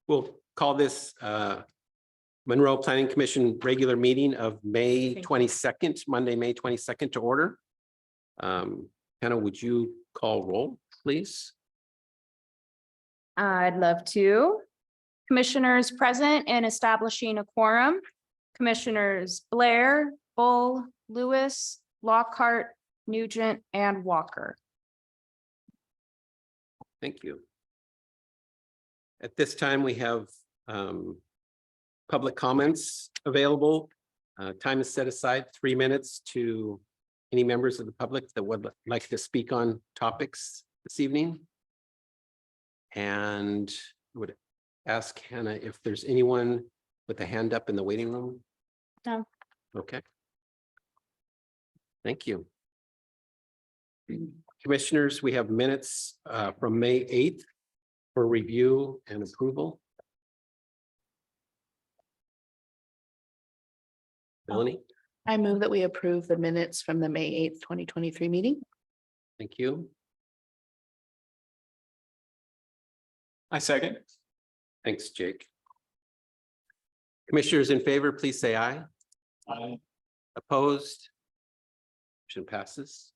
We'll call this Monroe Planning Commission regular meeting of May 22nd, Monday, May 22nd to order. Hannah, would you call roll, please? I'd love to. Commissioners present and establishing a quorum. Commissioners Blair, Bull, Lewis, Lockhart, Nugent, and Walker. Thank you. At this time, we have public comments available. Time is set aside 3 minutes to any members of the public that would like to speak on topics this evening. And would ask Hannah if there's anyone with a hand up in the waiting room. No. Okay. Thank you. Commissioners, we have minutes from May 8th for review and approval. Melanie? I move that we approve the minutes from the May 8th, 2023 meeting. Thank you. I second. Thanks, Jake. Commissioners in favor, please say aye. Aye. Opposed? Motion passes.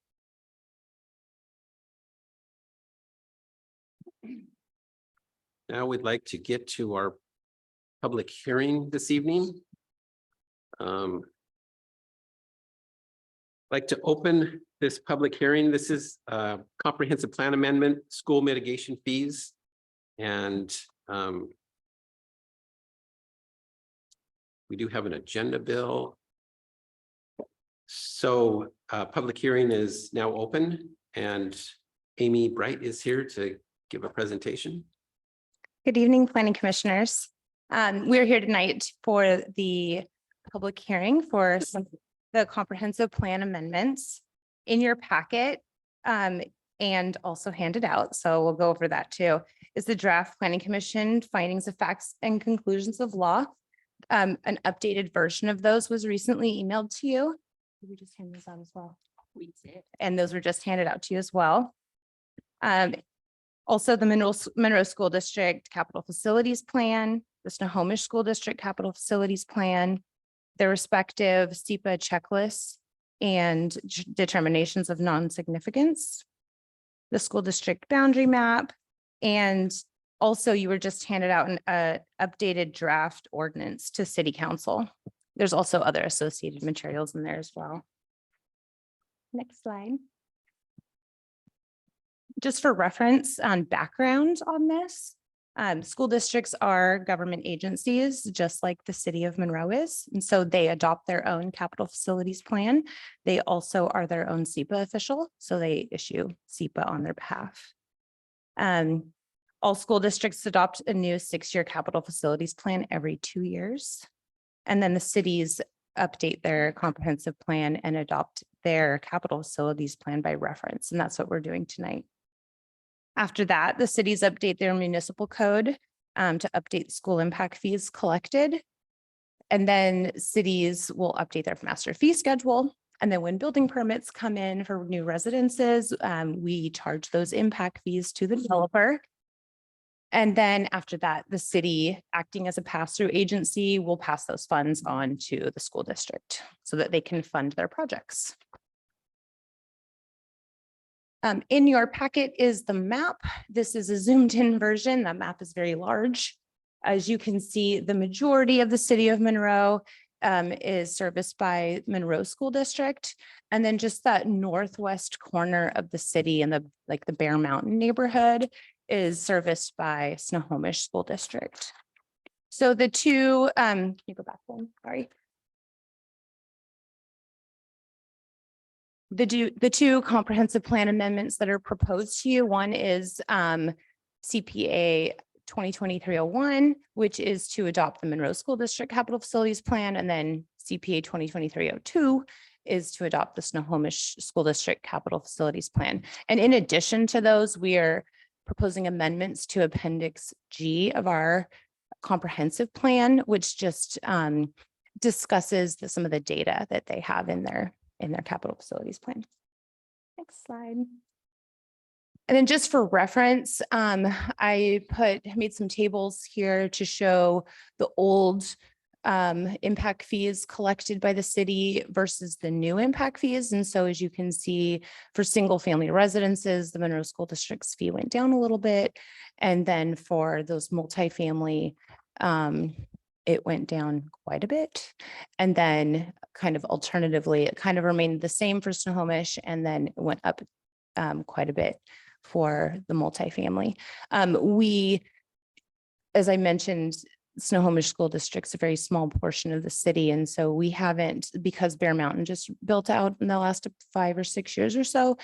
Now we'd like to get to our public hearing this evening. Like to open this public hearing. This is comprehensive plan amendment, school mitigation fees. And we do have an agenda bill. So public hearing is now open and Amy Bright is here to give a presentation. Good evening, planning commissioners. We're here tonight for the public hearing for the comprehensive plan amendments in your packet and also handed out. So we'll go over that too. Is the draft planning commission findings of facts and conclusions of law. An updated version of those was recently emailed to you. Did we just hand those out as well? We did. And those were just handed out to you as well. Also, the Monroe School District Capital Facilities Plan, the Snohomish School District Capital Facilities Plan, their respective SEPA checklists and determinations of non-significance, the school district boundary map, and also you were just handed out an updated draft ordinance to City Council. There's also other associated materials in there as well. Next slide. Just for reference on background on this, school districts are government agencies, just like the city of Monroe is. And so they adopt their own capital facilities plan. They also are their own SEPA official, so they issue SEPA on their behalf. All school districts adopt a new 6-year capital facilities plan every 2 years. And then the cities update their comprehensive plan and adopt their capital facilities plan by reference. And that's what we're doing tonight. After that, the cities update their municipal code to update school impact fees collected. And then cities will update their master fee schedule. And then when building permits come in for new residences, we charge those impact fees to the developer. And then after that, the city, acting as a pass-through agency, will pass those funds on to the school district so that they can fund their projects. In your packet is the map. This is a zoomed in version. That map is very large. As you can see, the majority of the city of Monroe is serviced by Monroe School District. And then just that northwest corner of the city and the Bear Mountain neighborhood is serviced by Snohomish School District. So the two, can you go back one? Sorry. The two comprehensive plan amendments that are proposed to you, one is CPA 2023-01, which is to adopt the Monroe School District Capital Facilities Plan, and then CPA 2023-02 is to adopt the Snohomish School District Capital Facilities Plan. And in addition to those, we are proposing amendments to Appendix G of our comprehensive plan, which just discusses some of the data that they have in their capital facilities plan. Next slide. And then just for reference, I made some tables here to show the old impact fees collected by the city versus the new impact fees. And so as you can see, for single family residences, the Monroe School District's fee went down a little bit. And then for those multifamily, it went down quite a bit. And then kind of alternatively, it kind of remained the same for Snohomish, and then it went up quite a bit for the multifamily. As I mentioned, Snohomish School District's a very small portion of the city. And so we haven't, because Bear Mountain just built out in the last 5 or 6 years or so,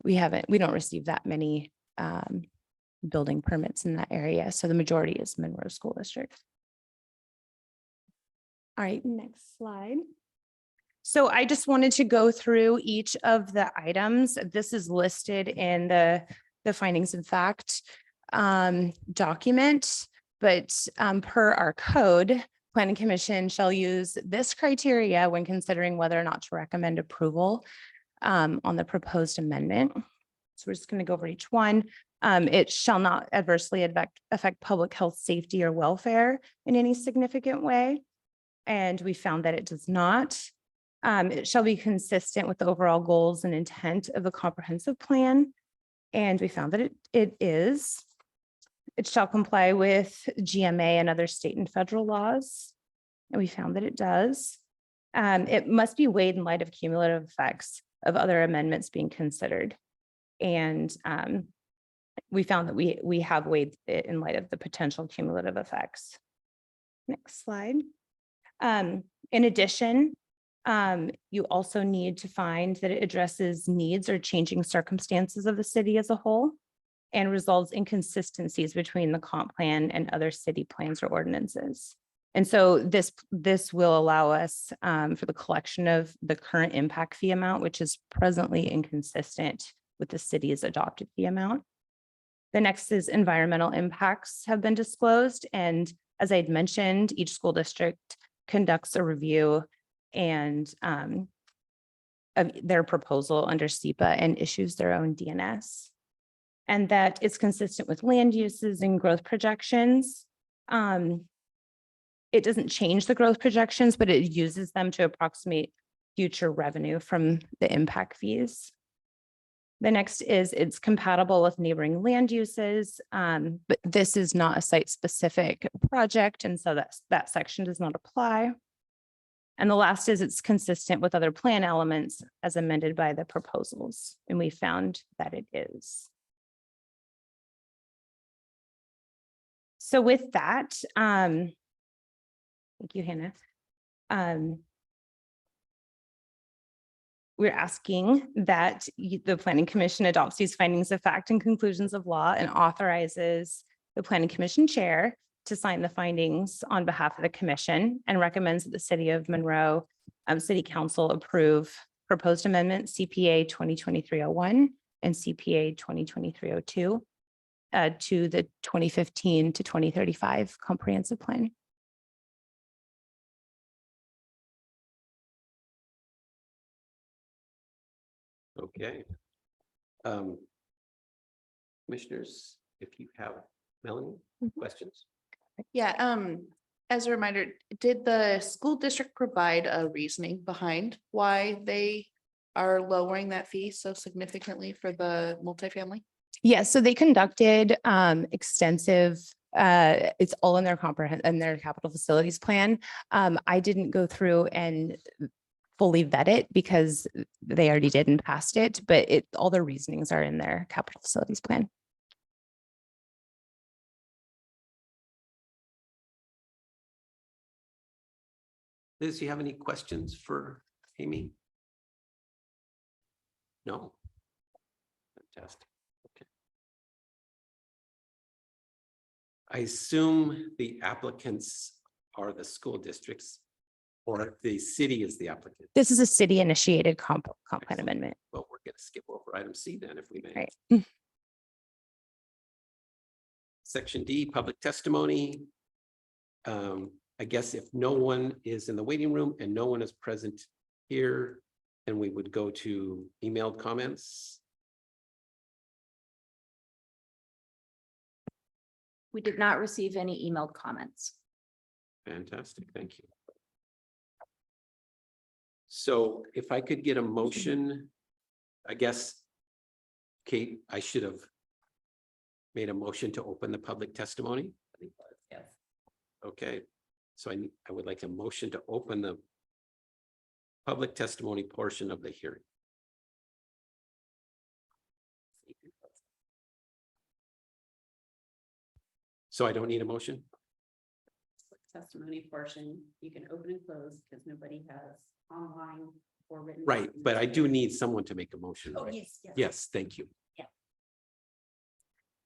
we don't receive that many building permits in that area. So the majority is Monroe School District. All right, next slide. So I just wanted to go through each of the items. This is listed in the findings of fact document, but per our code, Planning Commission shall use this criteria when considering whether or not to recommend approval on the proposed amendment. So we're just going to go over each one. It shall not adversely affect public health, safety, or welfare in any significant way. And we found that it does not. It shall be consistent with the overall goals and intent of the comprehensive plan. And we found that it is. It shall comply with GMA and other state and federal laws. And we found that it does. It must be weighed in light of cumulative effects of other amendments being considered. And we found that we have weighed it in light of the potential cumulative effects. Next slide. In addition, you also need to find that it addresses needs or changing circumstances of the city as a whole and resolves inconsistencies between the comp plan and other city plans or ordinances. And so this will allow us for the collection of the current impact fee amount, which is presently inconsistent with the city's adopted fee amount. The next is environmental impacts have been disclosed. And as I had mentioned, each school district conducts a review and of their proposal under SEPA and issues their own DNS. And that it's consistent with land uses and growth projections. It doesn't change the growth projections, but it uses them to approximate future revenue from the impact fees. The next is it's compatible with neighboring land uses, but this is not a site-specific project, and so that section does not apply. And the last is it's consistent with other plan elements as amended by the proposals, and we found that it is. So with that, thank you, Hannah. We're asking that the Planning Commission adopts these findings of fact and conclusions of law and authorizes the Planning Commission chair to sign the findings on behalf of the commission, and recommends that the City of Monroe City Council approve proposed amendment CPA 2023-01 and CPA 2023-02 to the 2015 to 2035 comprehensive plan. Okay. Commissioners, if you have, Melanie, questions? Yeah, as a reminder, did the school district provide a reasoning behind why they are lowering that fee so significantly for the multifamily? Yeah, so they conducted extensive, it's all in their capital facilities plan. I didn't go through and fully vet it because they already did and passed it, but all their reasonings are in their capital facilities plan. Liz, do you have any questions for Amy? No? Fantastic. Okay. I assume the applicants are the school districts, or the city is the applicant. This is a city initiated comp plan amendment. Well, we're going to skip over item C then, if we may. Right. Section D, public testimony. I guess if no one is in the waiting room and no one is present here, then we would go to emailed comments. We did not receive any emailed comments. Fantastic, thank you. So if I could get a motion, I guess, Kate, I should have made a motion to open the public testimony. Yes. Okay, so I would like a motion to open the public testimony portion of the hearing. So I don't need a motion? Testimony portion, you can open and close because nobody has online or written. Right, but I do need someone to make a motion. Oh, right? yes, yes. Yes, thank you.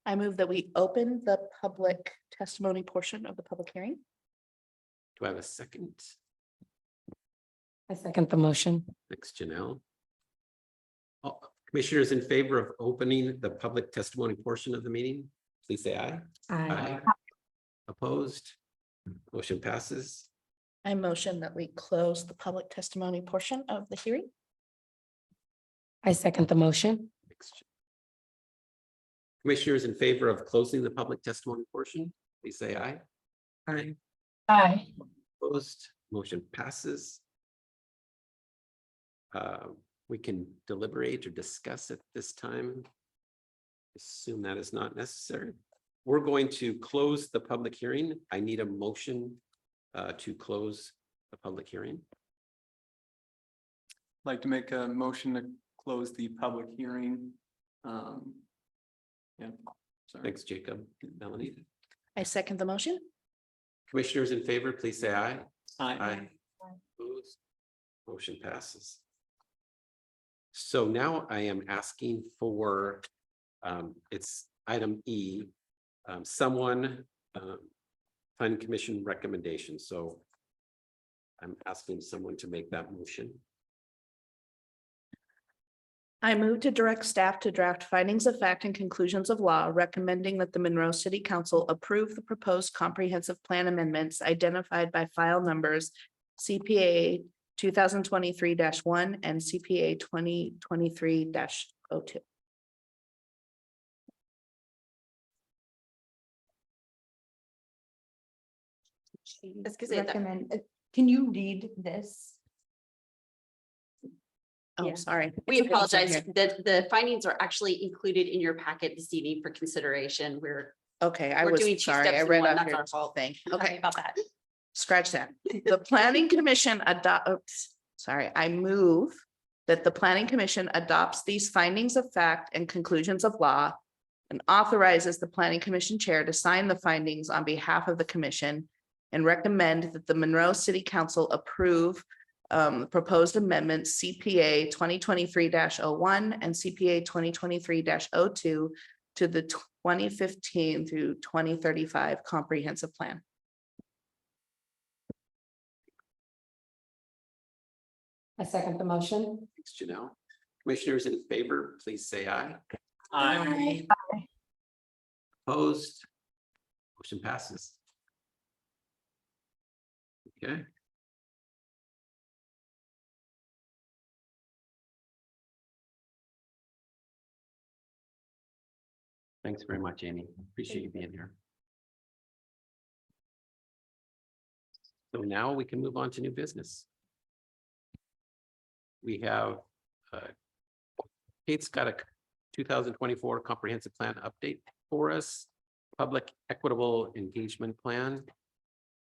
I move that we open the public testimony portion of the public hearing. Do I have a second? I second the motion. Thanks, Janelle. Oh, commissioners in favor of opening the public testimony portion of the meeting, please say aye. Aye. Opposed? Motion passes. I motion that we close the public testimony portion of the hearing. I second the motion. Thanks, Jan- Commissioners in favor of closing the public testimony portion, please say aye. Aye. Aye. Opposed? Motion passes. We can deliberate or discuss at this time. Assume that is not necessary. We're going to close the public hearing. I need a motion to close the public hearing. Like to make a motion to close the public hearing. Yeah. Sorry. Thanks, Jacob. Melanie. I second the motion. Commissioners in favor, please say aye. Aye. Opposed? Motion passes. So now I am asking for, it's item E, someone, planning commission recommendation. So I'm asking someone to make that motion. I move to direct staff to draft findings of fact and conclusions of law, recommending that the Monroe City Council approve the proposed comprehensive plan amendments identified by file numbers CPA 2023-1 and CPA 2023-02. Recommend, can you read this? Oh, Yeah. sorry. We It's okay, it's apologize. okay. The findings are actually included in your packet this evening for consideration. Okay, I We're was doing two sorry. steps I in read one, out that's your our fault. thing. Sorry Okay, about that. scratch that. The planning commission I move that the planning commission adopts these findings of fact and conclusions of law and authorizes the planning commission chair to sign the findings on behalf of the commission and recommend that the Monroe City Council approve proposed amendments CPA 2023-01 and CPA 2023-02 to the 2015 through 2035 comprehensive plan. I second the motion. Thanks, Janelle. Commissioners in favor, please say aye. Aye. Opposed? Motion passes. Okay. Thanks very much, Amy. Appreciate you being here. So now we can move on to new business. We have Kate's got a 2024 comprehensive plan update for us, public equitable engagement plan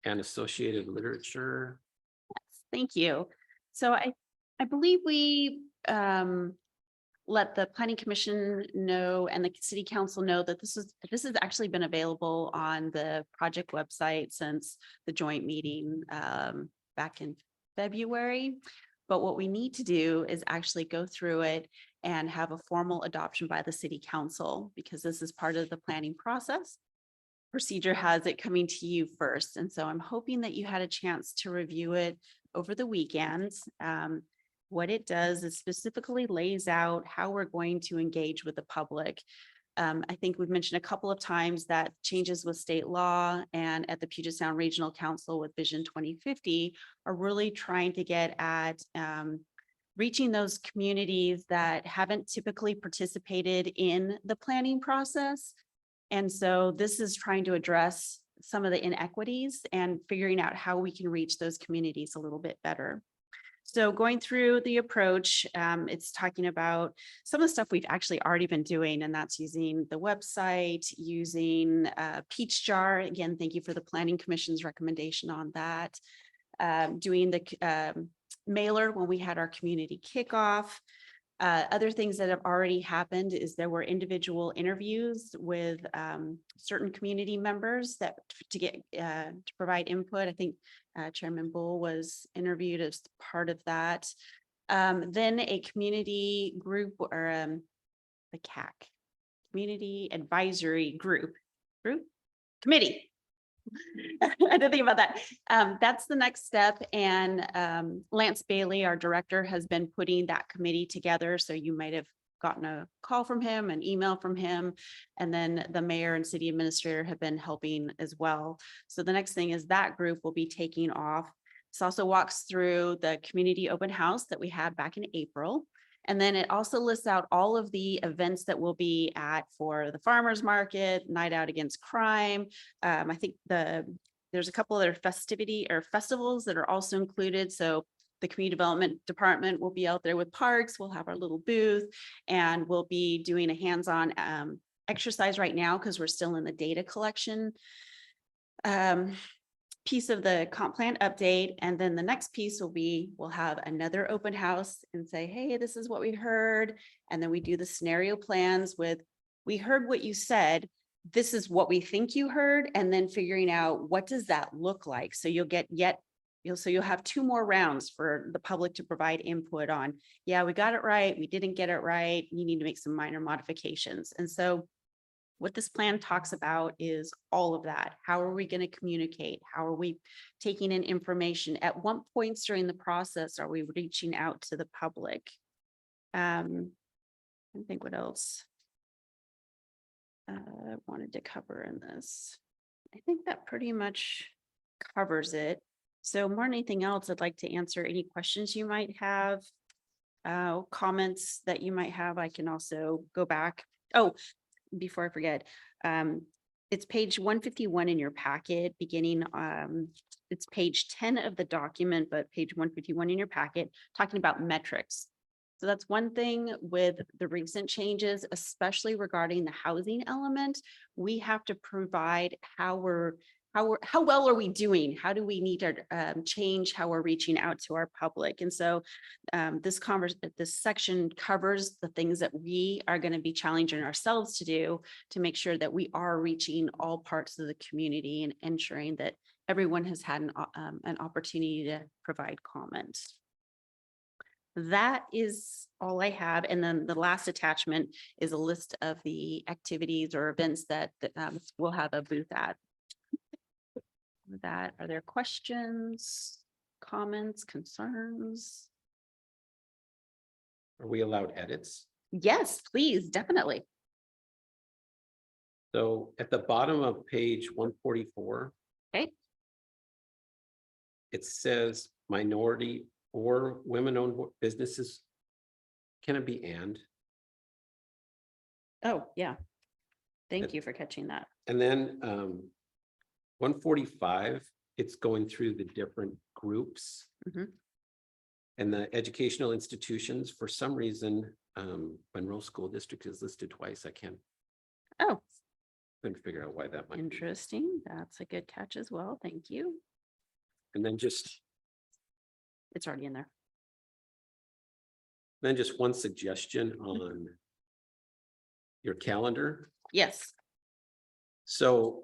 and associated literature. Thank you. So I believe we let the planning commission know and the city council know that this has actually been available on the project website since the joint meeting back in February. But what we need to do is actually go through it and have a formal adoption by the city council, because this is part of the planning process. Procedure has it coming to you first. And so I'm hoping that you had a chance to review it over the weekend. What it does is specifically lays out how we're going to engage with the public. I think we've mentioned a couple of times that changes with state law and at the Puget Sound Regional Council with Vision 2050 are really trying to get at reaching those communities that haven't typically participated in the planning process And so this is trying to address some of the inequities and figuring out how we can reach those communities a little bit better. So going through the approach, it's talking about some of the stuff we've actually already been doing, and that's using the website, using Peach Jar. Again, thank you for the Planning Commission's recommendation on that. Doing the mailer when we had our community kickoff. Other things that have already happened is there were individual interviews with certain community members that to provide input. I think Chairman Bull was interviewed as part of that. Then a community group or the CAC, Community Advisory Committee. I didn't think about that. That's the next step. And Lance Bailey, our director, has been putting that committee together. So you might have gotten a call from him, an email from him, and then the mayor and city administrator have been helping as well. So the next thing is that group will be taking off. This also walks through the community open house that we had back in April. And then it also lists out all of the events that we'll be at for the farmers market, Night Out Against Crime. I think there's a couple other festivals that are also included. So the community development department will be out there with parks. We'll have our little booth, and we'll be doing a hands-on exercise right now because we're still in the data collection piece of the comp plan update. And then the next piece will be, we'll have another open house and say, hey, this is what we heard. And then we do the scenario plans with, we heard what you said, this is what we think you heard, and then figuring out what does that look like. So you'll have 2 more rounds for the public to provide input on, yeah, we got it right, we didn't get it right, you need to make some minor modifications. And so what this plan talks about is all of that. How are we going to communicate? How are we taking in information? At what points during the process are we reaching out to the public? I think what else I wanted to cover in this. I think that pretty much covers it. So more than anything else, I'd like to answer any questions you might have, comments that you might have. I can also go back. Oh, before I forget, it's page 151 in your packet, beginning, it's page 10 of the document, but page 151 in your packet, talking about metrics. So that's one thing with the recent changes, especially regarding the housing element. We have to provide how well are we doing? How do we need to change how we're reaching out to our public? And so this section covers the things that we are going to be challenging ourselves to do to make sure that we are reaching all parts of the community and ensuring that everyone has had an opportunity to provide comment. That is all I have. And then the last attachment is a list of the activities or events that we'll have a booth at. With that, are there questions, comments, concerns? Are we allowed edits? Yes, please, definitely. So at the bottom of page 144. Okay. It says minority or women-owned businesses. Can it be and? Oh, yeah. Thank you for catching that. And then 145, it's going through the different groups. Mhm. And the educational institutions, for some reason, Monroe School District is listed twice. I couldn't figure out why that might be. Interesting. That's a good catch as well. Thank you. And then just It's already in there. one suggestion on your calendar. Yes. So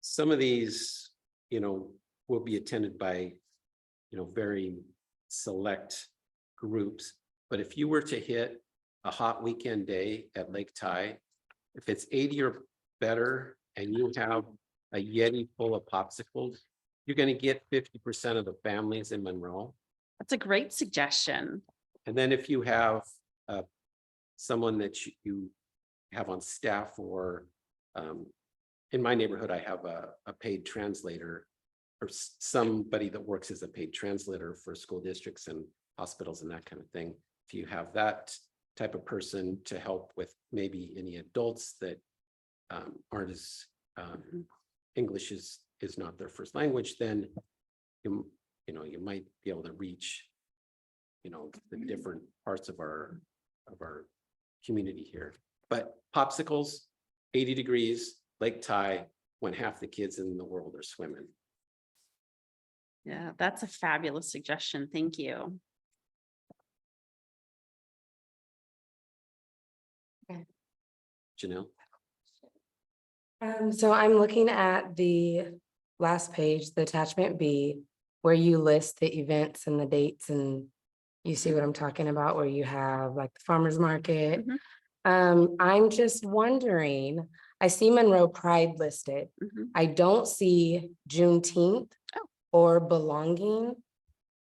some of these, will be attended by, very select groups. But if you were to hit a hot weekend day at Lake Ty, if it's 80 or better and you have a Yeti full of popsicles, you're going to get 50% of the families in Monroe. That's a great suggestion. And then if you have someone that you have on staff, or in my neighborhood, I have a paid translator, or somebody that works as a paid translator for school districts and hospitals and that kind of thing. If you have that type of person to help with maybe any adults that aren't as, English is not their first language, then you might be able to reach, the different parts of our community here. But popsicles, 80 degrees, lake tie, when half the kids in the world are swimming. Yeah, that's a fabulous suggestion. Thank you. Janelle? So I'm looking at the last page, the attachment B, where you list the events and the dates, and you see what I'm talking about, where you have like the farmer's market. I'm just wondering, I see Monroe Pride listed. I don't see Juneteenth or belonging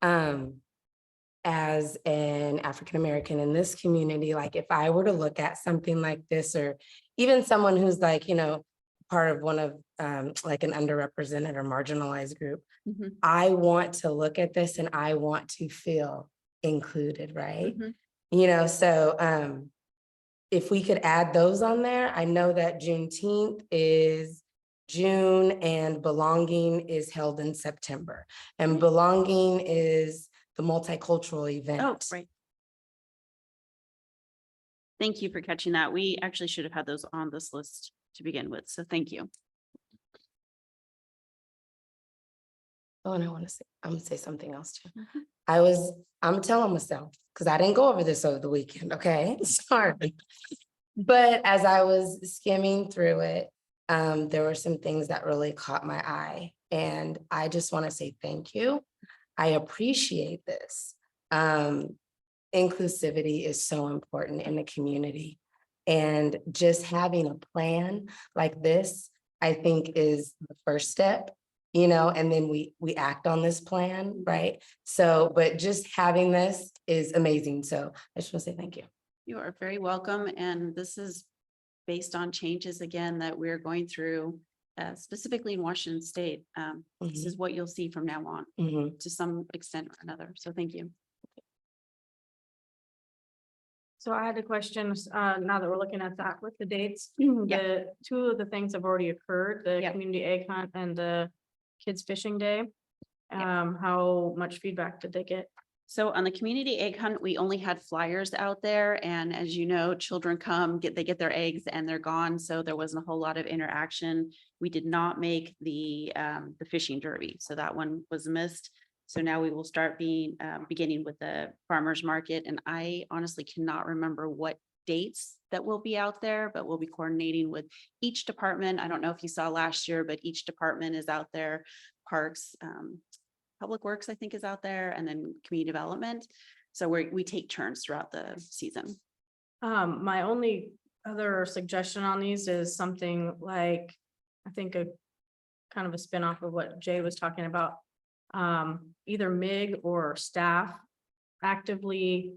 as an African-American in this community. Like if I were to look at something like this, or even someone who's like, part of one of like an underrepresented or marginalized group, I want to look at this and I want to feel included, right? So if we could add those on there, I know that Juneteenth is June and belonging is held in September. And belonging is the multicultural event. Oh, right. Thank you for catching that. We actually should have had those on this list to begin with, so thank you. Oh, and I'm gonna say something else too. I'm telling myself, because I didn't go over this over the weekend, okay? Sorry. But as I was skimming through it, there were some things that really caught my eye. And I just want to say thank you. I appreciate this. Inclusivity is so important in the community. And just having a plan like this, I think is the first step, and then we act on this plan, right? So, but just having this is amazing. So I just want to say thank you. You are very welcome, and this is based on changes again that we're going through, specifically in Washington State. This is what you'll see from now on to some extent or another. So thank you. So I had a question, now that we're looking at that with the dates, the two of the things have already occurred, the community egg hunt and the kids fishing day. How much feedback did they get? So on the community egg hunt, we only had flyers out there, and as you know, children come, they get their eggs and they're gone. So there wasn't a whole lot of interaction. We did not make the fishing derby, so that one was missed. So now we will start beginning with the farmer's market, and I honestly cannot remember what dates that will be out there, but we'll be coordinating with each department. I don't know if you saw last year, but each department is out there. Parks, Public Works, I think, is out there, and then community development. So we take turns throughout the season. My only other suggestion on these is something like, I think a kind of a spin-off of what Jay was talking about. Either MIG or staff actively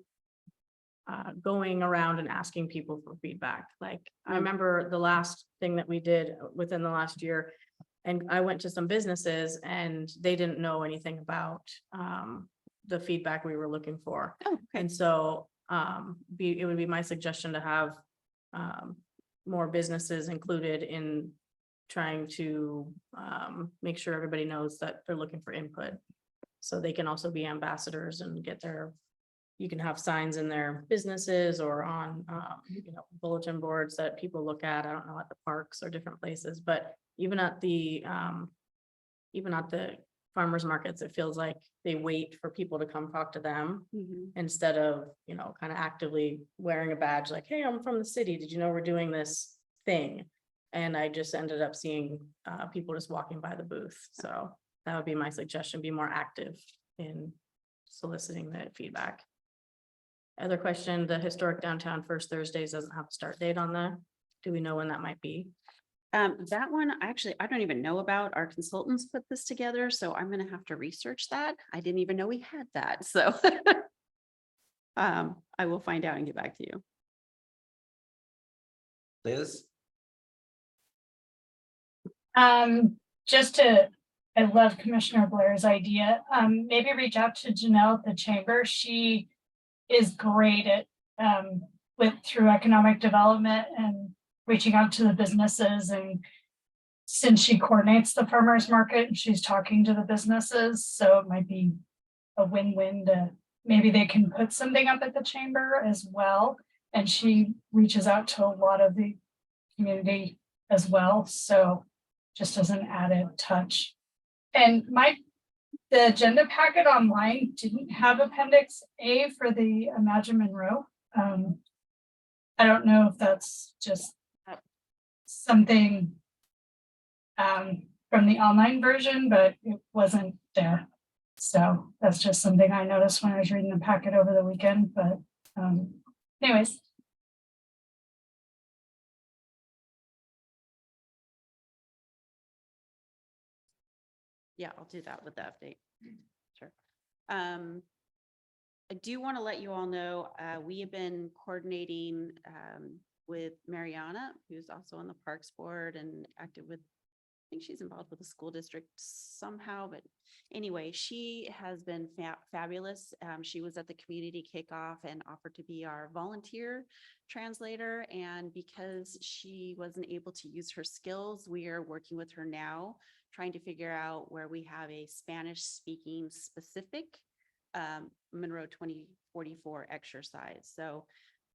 going around and asking people for feedback. Like I remember the last thing that we did within the last year, and I went to some businesses and they didn't know anything about the feedback we were looking for. Oh, okay. And so it would be my suggestion to have more businesses included in trying to make sure everybody knows that they're looking for input. So they can also be ambassadors and get you can have signs in their businesses or on, bulletin boards that people look at. I don't know, at the parks or different places, but even at the farmers markets, it feels like they wait for people to come talk to them instead of, kind of actively wearing a badge like, hey, I'm from the city. Did you know we're doing this thing? And I just ended up seeing people just walking by the booth. So that would be my suggestion, be more active in soliciting the feedback. Other question, the historic downtown First Thursdays doesn't have a start date on there. Do we know when that might be? That one, actually, I don't even know about. Our consultants put this together, so I'm going to have to research that. I didn't even know we had that. So I will find out and get back to you. Liz? I love Commissioner Blair's idea. Maybe reach out to Janelle at the chamber. She is great at through economic development and reaching out to the businesses, and since she coordinates the farmers market, she's talking to the businesses, so it might be a win-win to, maybe they can put something up at the chamber as well. And she reaches out to a lot of the community as well, so just as an added touch. And the agenda packet online didn't have Appendix A for the Imagine Monroe. I don't know if that's just something from the online version, but it wasn't there. So that's just something I noticed when I was reading the packet over the weekend, but anyways. Yeah, I'll do that with the update. Sure. I do want to let you all know, we have been coordinating with Mariana, who's also on the Parks Board and active with, I think she's involved with the school district somehow, but anyway, she has been fabulous. She was at the community kickoff and offered to be our volunteer translator. And because she wasn't able to use her skills, we are working with her now, trying to figure out where we have a Spanish speaking specific Monroe 2044 exercise. So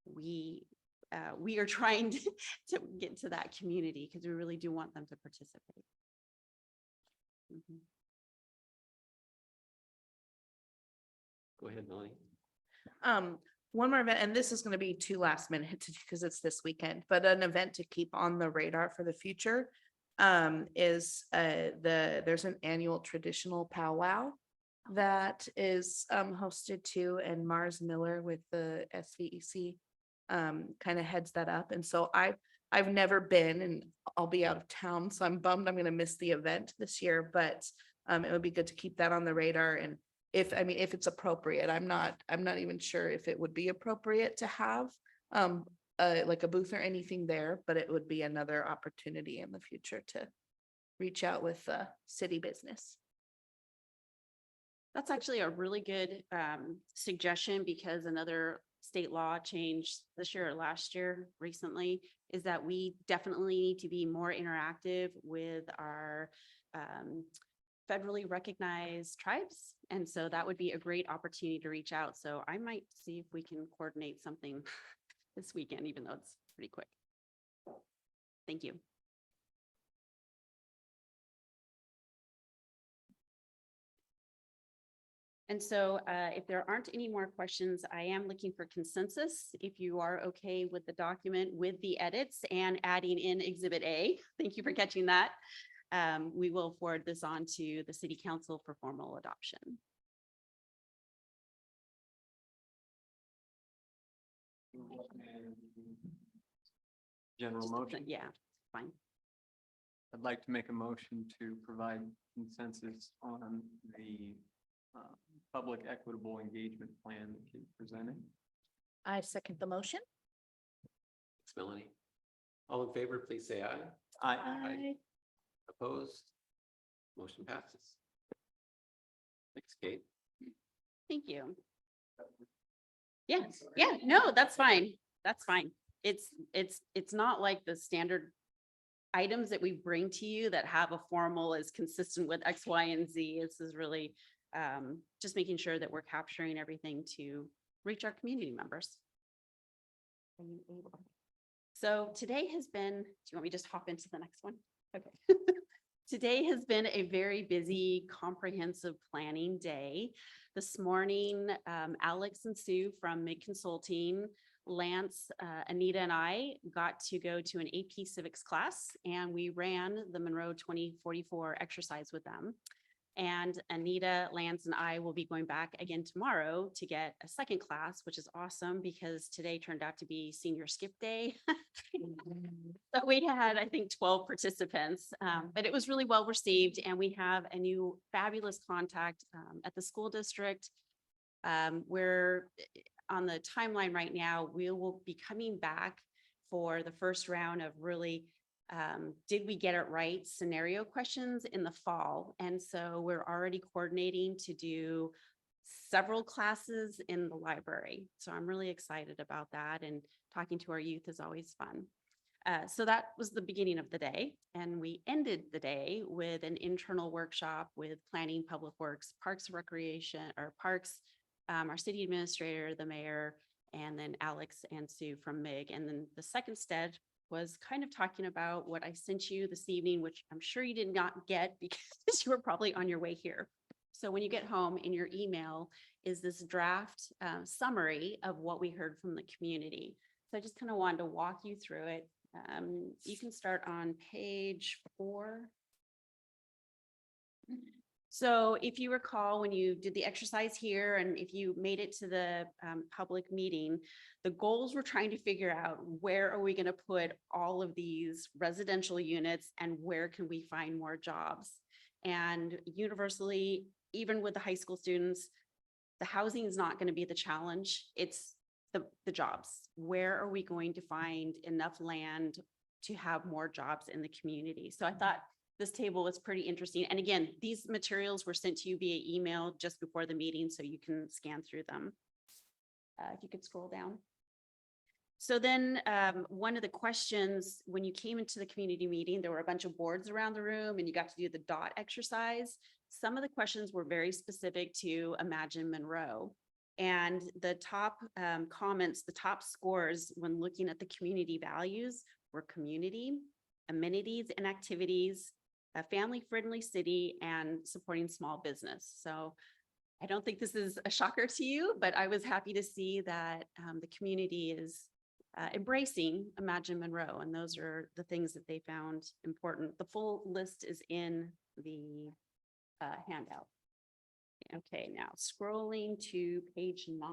we are trying to get to that community because we really do want them to participate. Mhm. Go ahead, Melanie. One more event, and this is going to be too last minute because it's this weekend, but an event to keep on the radar for the future is there's an annual traditional powwow that is hosted too, and Mars Miller with the SVEC kind of heads that up. And so I've never been, and I'll be out of town, so I'm bummed I'm going to miss the event this year, but it would be good to keep that on the radar. And if it's appropriate, I'm not even sure if it would be appropriate to have like a booth or anything there, but it would be another opportunity in the future to reach out with city business. That's actually a really good suggestion, because another state law changed this year or last year recently is that we definitely need to be more interactive with our federally recognized tribes. And so that would be a great opportunity to reach out. So I might see if we can coordinate something this weekend, even though it's pretty quick. Thank you. And so if there aren't any more questions, I am looking for consensus. If you are okay with the document with the edits and adding in Exhibit A, thank you for catching that. We will forward this on to the City Council for formal adoption. General motion. Yeah, fine. I'd like to make a motion to provide consensus on the public equitable engagement plan that you presented. I second the motion. Thanks, Melanie. All in favor, please say aye. Aye. Opposed? Motion passes. Thanks, Kate. Thank you. Yeah, no, that's fine. That's fine. It's not like the standard items that we bring to you that have a formal is consistent with X, Y, and Z. This is really just making sure that we're capturing everything to reach our community members. Are you able? So today has been, do you want me to just hop into the next one? Okay. Today has been a very busy, comprehensive planning day. This morning, Alex and Sue from Mid Consulting, Lance, Anita, and I got to go to an AP Civics class, and we ran the Monroe 2044 exercise with them. And Anita, Lance, and I will be going back again tomorrow to get a second class, which is awesome because today turned out to be senior skip day. So we had, I think, 12 participants, but it was really well received. And we have a new fabulous contact at the school district. We're on the timeline right now. We will be coming back for the first round of really did we get it right scenario questions in the fall. And so we're already coordinating to do several classes in the library. So I'm really excited about that, and talking to our youth is always fun. So that was the beginning of the day, and we ended the day with an internal workshop with planning, public works, parks and recreation, or parks, our city administrator, the mayor, and then Alex and Sue from MIG. And then the second step was kind of talking about what I sent you this evening, which I'm sure you did not get because you were probably on your way here. So when you get home, in your email is this draft summary of what we heard from the community. So I just kind of wanted to walk you through it. You can start on page 4. So if you recall, when you did the exercise here, and if you made it to the public meeting, the goals were trying to figure out where are we going to put all of these residential units and where can we find more jobs? And universally, even with the high school students, the housing is not going to be the challenge. It's the jobs. Where are we going to find enough land to have more jobs in the community? So I thought this table was pretty interesting. And again, these materials were sent to you via email just before the meeting, so you can scan through them. If you could scroll down. So then one of the questions when you came into the community meeting, there were a bunch of boards around the room and you got to do the dot exercise. Some of the questions were very specific to Imagine Monroe. And the top comments, the top scores when looking at the community values were community, amenities and activities, a family-friendly city, and supporting small business. So I don't think this is a shocker to you, but I was happy to see that the community is embracing Imagine Monroe, and those are the things that they found important. The full list is in the handout. Okay, now scrolling to page 9.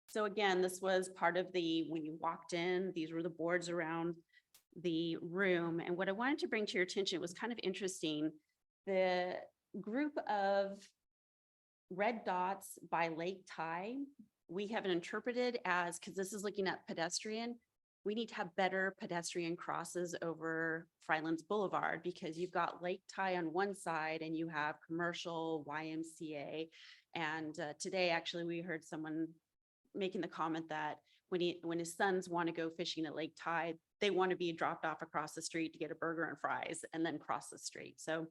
So again, this was part of when you walked in, these were the boards around the room. And what I wanted to bring to your attention was kind of interesting. The group of red dots by Lake Ty, we have it interpreted as, because this is looking at pedestrian, we need to have better pedestrian crosses over Frylands Boulevard, because you've got Lake Ty on one side and you have commercial YMCA. And today, actually, we heard someone making the comment that when his sons want to go fishing at Lake Ty, they want to be dropped off across the street to get a burger and fries and then cross the street. So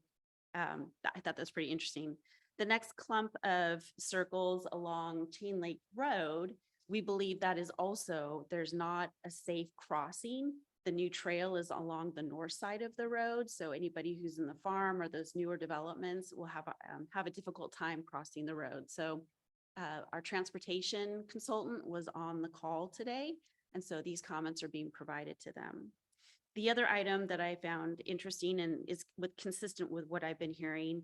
I thought that's pretty interesting. The next clump of circles along Chain Lake Road, we believe that is also, there's not a safe crossing. The new trail is along the north side of the road. So anybody who's in the farm or those newer developments will have a difficult time crossing the road. So our transportation consultant was on the call today. And so these comments are being provided to them. The other item that I found interesting and is consistent with what I've been hearing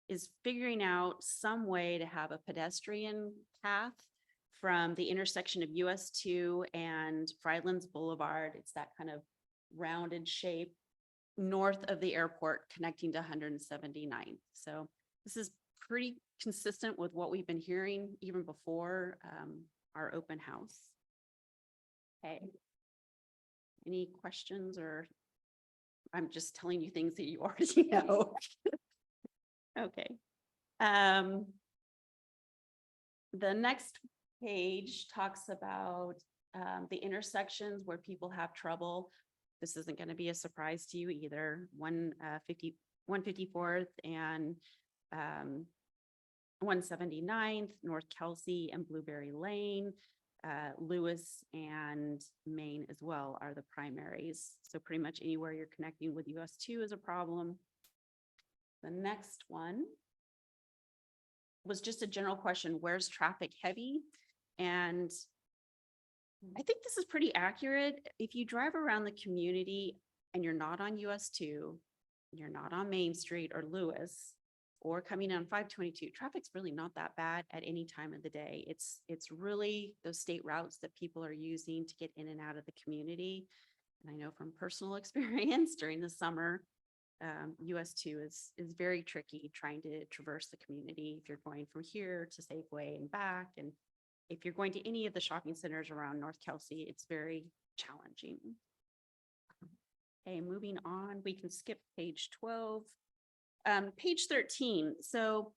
is figuring out some way to have a pedestrian path from the intersection of US 2 and Frylands Boulevard. It's that kind of rounded shape north of the airport connecting to 179th. So this is pretty consistent with what we've been hearing even before our open house. Okay. Any questions, or I'm just telling you things that you already know? Okay. The next page talks about the intersections where people have trouble. This isn't going to be a surprise to you either. 154th and 179th, North Kelsey and Blueberry Lane, Lewis and Maine as well are the primaries. So pretty much anywhere you're connecting with US 2 is a problem. The next one was just a general question, where's traffic heavy? And I think this is pretty accurate. If you drive around the community and you're not on US 2, you're not on Main Street or Lewis, or coming on 522, traffic's really not that bad at any time of the day. It's really those state routes that people are using to get in and out of the community. And I know from personal experience during the summer, US 2 is very tricky trying to traverse the community if you're going from here to Safeway and back. And if you're going to any of the shopping centers around North Kelsey, it's very challenging. Okay, moving on, we can skip page 12. Page 13. So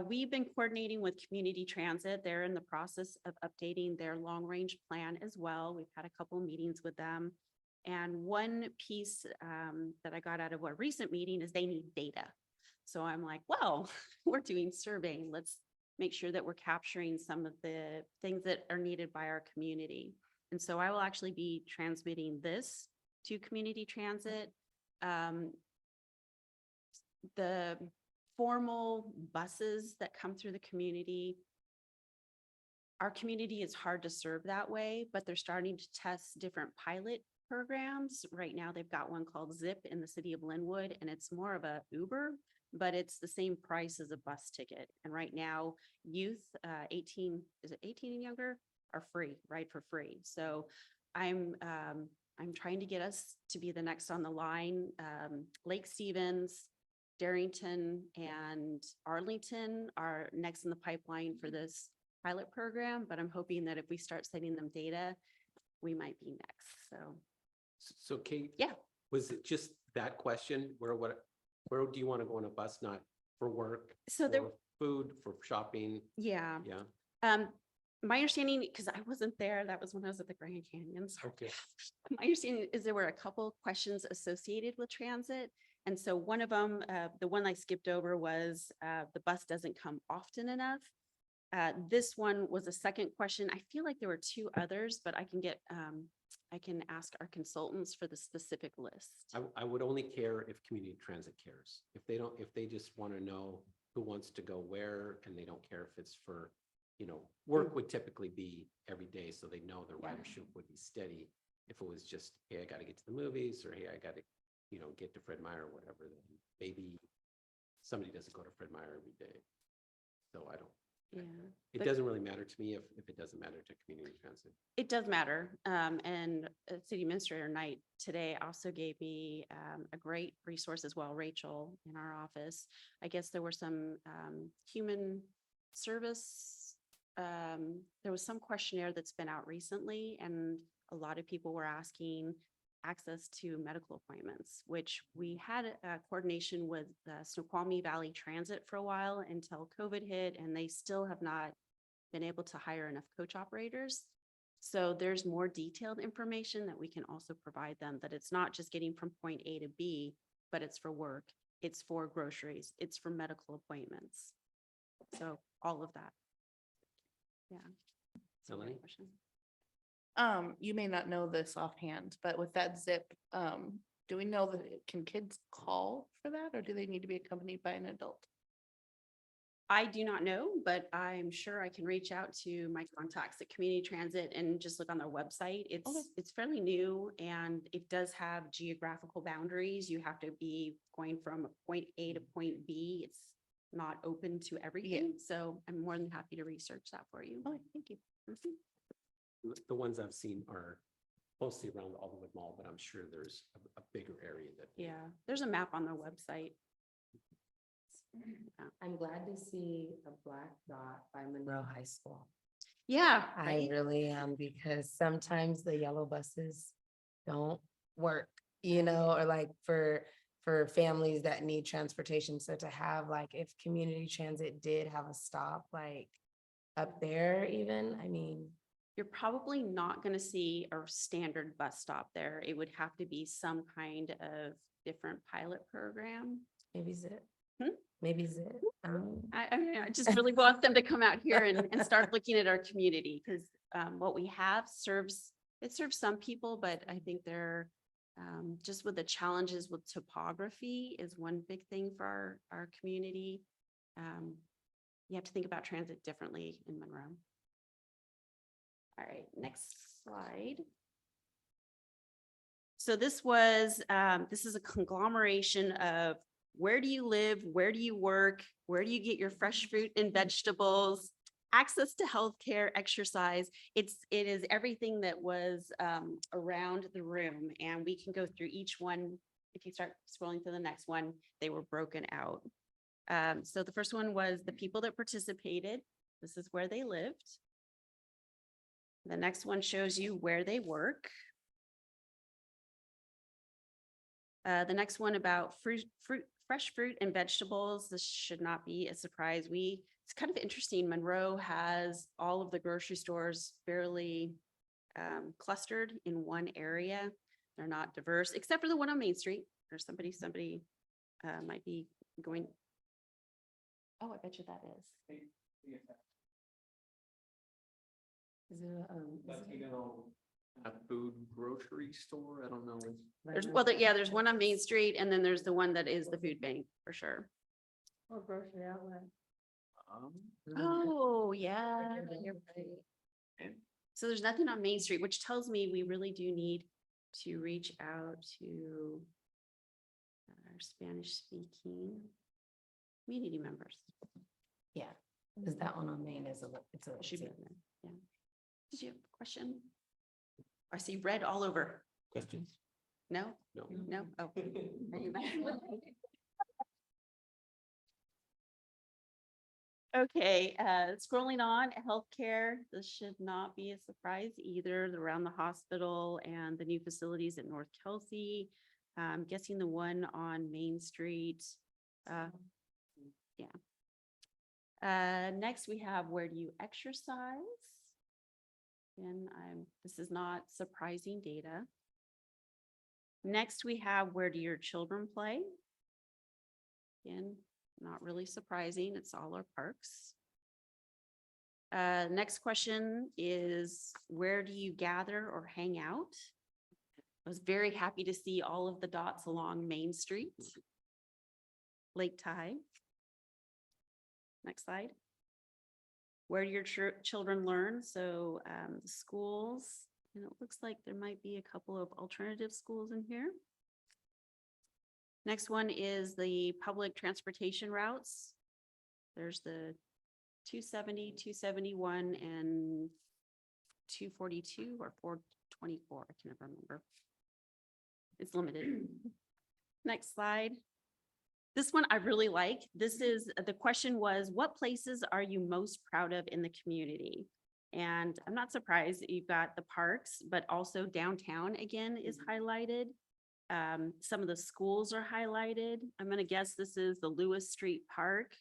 We've been coordinating with Community Transit. They're in the process of updating their long-range plan as well. We've had a couple of meetings with them. And one piece that I got out of a recent meeting is they need data. So I'm like, well, we're doing surveying. Let's make sure that we're capturing some of the things that are needed by our community. And so I will actually be transmitting this to Community Transit. The formal buses that come through the community, our community is hard to serve that way, but they're starting to test different pilot programs. Right now, they've got one called Zip in the city of Linwood, and it's more of a Uber, but it's the same price as a bus ticket. And right now, youth, 18 and younger, are free, ride for free. So I'm trying to get us to be the next on the line. Lake Stevens, Darrington, and Arlington are next in the pipeline for this pilot program, but I'm hoping that if we start sending them data, we might be next. So Kate? Yeah. Was it just that question? Where do you want to go on a bus, not for work? So there, for food, for shopping? yeah. Yeah. My understanding, because I wasn't there, that was when I was at the Grand Canyon. So Okay. my understanding is there were a couple questions associated with transit. And so one of them, the one I skipped over was the bus doesn't come often enough. This one was a second question. I feel like there were two others, but I can ask our consultants for the specific list. I would only care if community transit cares. If they just want to know who wants to go where, and they don't care if it's for, work would typically be every day, so they know the ridership would be steady. If it was just, hey, I got to get to the movies, or hey, I got to, get to Fred Meyer or whatever, then maybe somebody doesn't go to Fred Meyer every day. So I don't. Yeah. It doesn't really matter to me if it doesn't matter to community transit. It does matter. And City Administrator Knight today also gave me a great resource as well, Rachel, in our office. I guess there were some human service. There was some questionnaire that's been out recently, and a lot of people were asking access to medical appointments, which we had a coordination with the Snoqualmie Valley Transit for a while until COVID hit, and they still have not been able to hire enough coach operators. So there's more detailed information that we can also provide them, that it's not just getting from point A to B, but it's for work, it's for groceries, it's for medical appointments. So all of that. Yeah. So Melanie? question. You may not know this offhand, but with that Zip, do we know that can kids call for that, or do they need to be accompanied by an adult? I do not know, but I'm sure I can reach out to my contacts at Community Transit and just look on their website. It's fairly new, and it does have geographical boundaries. You have to be going from point A to point B. It's not open to everything. So I'm more than happy to research that for you. Oh, thank you. Mhm. The ones I've seen are mostly around the Alderwood Mall, but I'm sure there's a bigger area that. Yeah, there's a map on their website. I'm glad to see a black dot by Monroe High School. Yeah, I right? really am, because sometimes the yellow buses don't work, or like for families that need transportation. So to have, like, if community transit did have a stop, like up there even, I mean. You're probably not going to see a standard bus stop there. It would have to be some kind of different pilot program. Maybe Zip. Hmm? Maybe Zip. I mean, I just really want them to come out here and start looking at our community, because what we have serves some people, but I think they're just with the challenges with topography is one big thing for our community. You have to think about transit differently in Monroe. All right, next slide. So this is a conglomeration of where do you live, where do you work, where do you get your fresh fruit and vegetables, access to healthcare, exercise. It is everything that was around the room, and we can go through each one. If you start scrolling to the next one, they were broken out. So the first one was the people that participated. This is where they lived. The next one shows you where they work. The next one about fresh fruit and vegetables, this should not be a surprise. It's kind of interesting. Monroe has all of the grocery stores fairly clustered in one area. They're not diverse, except for the one on Main Street. There's somebody might be going. Oh, I bet you that is. Is it, A food grocery store, I don't know. There's one on Main Street and then there's the one that is the food bank for sure. Or grocery outlet. Oh, yeah. You're right. So there's nothing on Main Street, which tells me we really do need to reach out to our Spanish speaking community members. Yeah, because that one on Main is it's a. Should be on there, yeah. Did you have a question? I see red all over. Questions? No? No. No? Oh. Are you back? Okay, scrolling on, healthcare, this should not be a surprise either, around the hospital and the new facilities at North Kelsey. I'm guessing the one on Main Street. Next we have, where do you exercise? And this is not surprising data. Next we have, where do your children play? Again, not really surprising. It's all our parks. Next question is, where do you gather or hang out? I was very happy to see all of the dots along Main Street. Lake Tye. Next slide. Where do your children learn? So the schools, and it looks like there might be a couple of alternative schools in here. Next one is the public transportation routes. There's the 270, 271, and 242 or 424. I can't remember. It's limited. Next slide. This one I really like. The question was, what places are you most proud of in the community? And I'm not surprised that you've got the parks, but also downtown again is highlighted. Some of the schools are highlighted. I'm gonna guess this is the Lewis Street Park,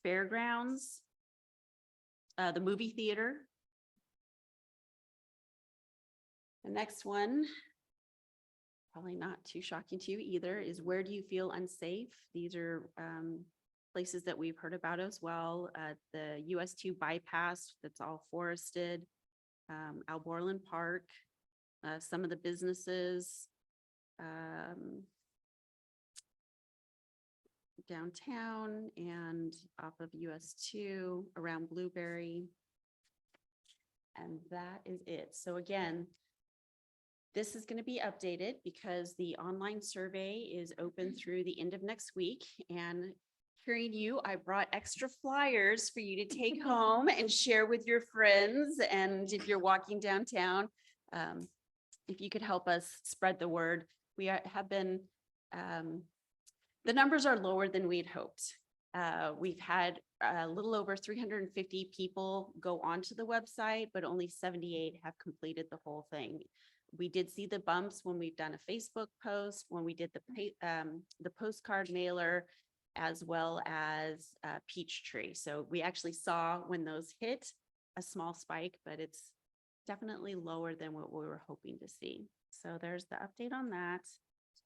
fairgrounds, the movie theater. The next one, probably not too shocking to you either, is where do you feel unsafe? These are places that we've heard about as well. The US 2 bypass that's all forested, Alborland Park, some of the businesses, downtown and off of US 2 around Blueberry. And that is it. So again, this is going to be updated because the online survey is open through the end of next week. And hearing you, I brought extra flyers for you to take home and share with your friends. And if you're walking downtown, if you could help us spread the word. We have been, the numbers are lower than we had hoped. We've had a little over 350 people go onto the website, but only 78 have completed the whole thing. We did see the bumps when we've done a Facebook post, when we did the postcard mailer, as well as Peachtree. So we actually saw when those hit a small spike, but it's definitely lower than what we were hoping to see. So there's the update on that.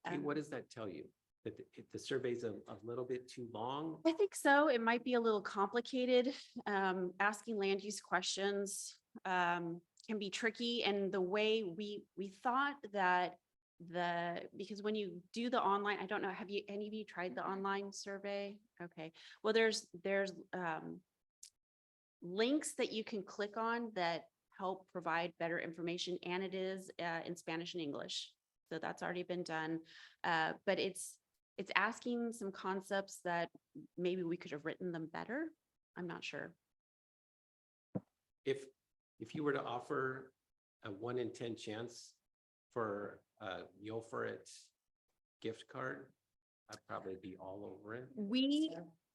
Hey, what does that tell you? That the survey's a little bit too long? I think so. It might be a little complicated. Asking land use questions can be tricky. And the way we thought that because when you do the online, I don't know, have any of you tried the online survey? Okay. Well, there's links that you can click on that help provide better information, and it is in Spanish and English. So that's already been done. But it's asking some concepts that maybe we could have written them better. I'm not sure. If you were to offer a 1 in 10 chance for a Yo For It gift card, I'd probably be all over it.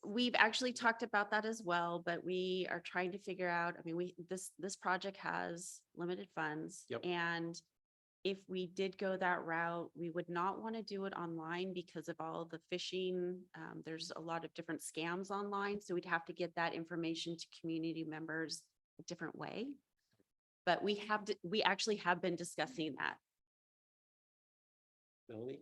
We've actually talked about that as well, but we are trying to figure out, I mean, this project has limited funds. Yep. And if we did go that route, we would not want to do it online because of all the phishing. There's a lot of different scams online, so we'd have to get that information to community members a different way. But we actually have been discussing that. Melanie?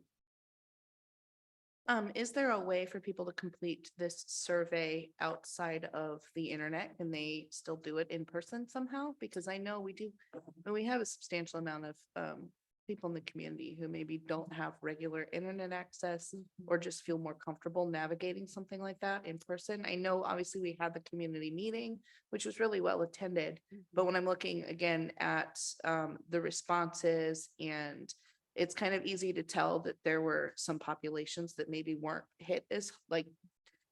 Is there a way for people to complete this survey outside of the internet? Can they still do it in person somehow? Because I know we have a substantial amount of people in the community who maybe don't have regular internet access or just feel more comfortable navigating something like that in person. I know obviously we had the community meeting, which was really well attended, but when I'm looking again at the responses, and it's kind of easy to tell that there were some populations that maybe weren't hit as like,